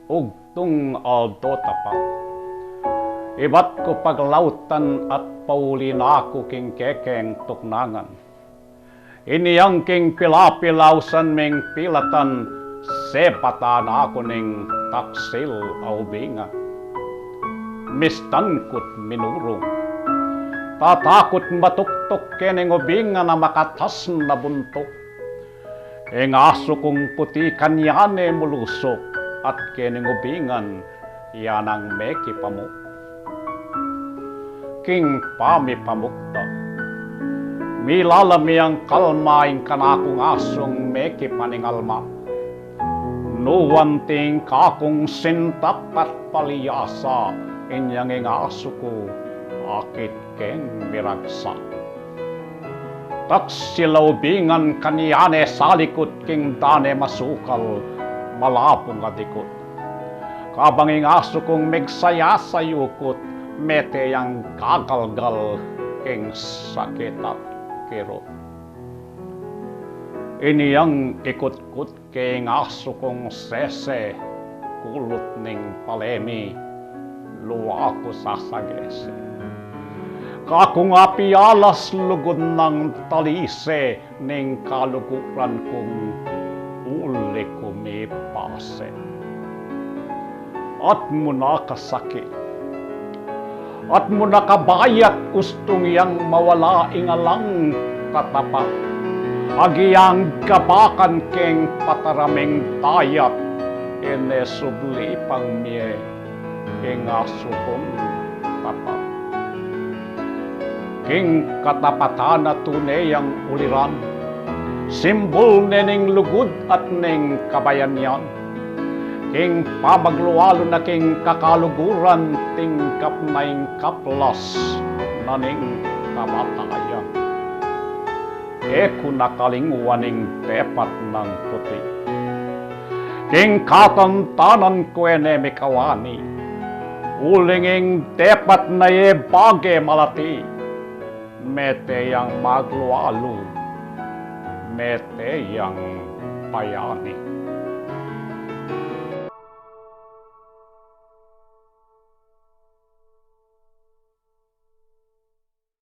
ugtung aldo tapat. Iba't ko paglautan at pauli na ako king kekeng tuknangan. Iniyang king pilapilausan ming pilatan, sepatan ako ning taksil aubinga. Mistankot minurong, tatakot matuktok kening ubinga na makatas na buntok. Ing aso kong puti kanyane mulusok at kening ubingan yanang meki pamuk. King pami pamukta, milalami ang kalmaing kanakong asong meki paningalma. Nuwanting kakong sintak at paliyasa, inyang ing aso ko akit keng miragsa. Taksilaubingan kaniyane salikot king dane masukal, malapong adikot. Kabang ing aso kong migsaya-sayukot, mete yang kagalgal king sakit at kirot. Iniyang ikot-kot king aso kong sese, kulot ning palemi, luwa ko sasagese. Kakong api alas lugod ng talise, ning kaluguran kong uli kumipase. At muna kasakit, at muna kabayat gustong yang mawala ingalang katapat. Agiyang kabakan keng pataraming tayat, ene subli pang miye, ing aso kong tapat. King katapatan na tunay ang uliran, simbol nening lugod at ning kabayanyan. King pamagluwalo na king kakaluguran, tingkap na ing kaplas na ning kamatayan. Eko nakalingwaning tepat ng puti. King katantanan ko ene mikawani, ulinging tepat na ye bage malati. Mete yang magluwalo, mete yang payani.